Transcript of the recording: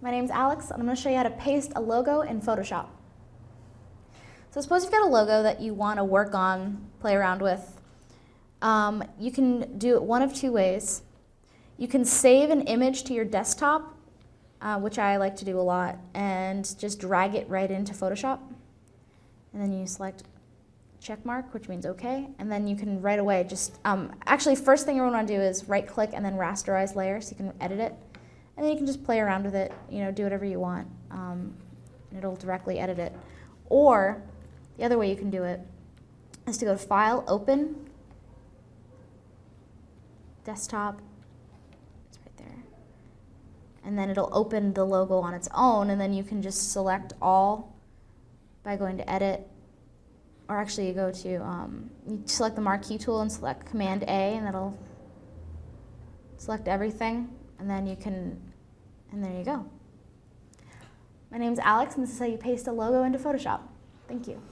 My name's Alex, and I'm going to show you how to paste a logo in Photoshop. So suppose you've got a logo that you want to work on, play around with. You can do it one of two ways. You can save an image to your desktop, which I like to do a lot, and just drag it right into Photoshop. And then you select check mark, which means OK, and then you can right away just, actually first thing you want to do is right click and then rasterize layer so you can edit it. And then you can just play around with it, do whatever you want, and it'll directly edit it. Or the other way you can do it is to go to File, Open, Desktop, it's right there. And then it'll open the logo on its own, and then you can just select all by going to Edit. Or actually you go to, you select the Marquee tool and select Command A, and that'll select everything. And then you can, and there you go. My name's Alex, and this is how you paste a logo into Photoshop. Thank you.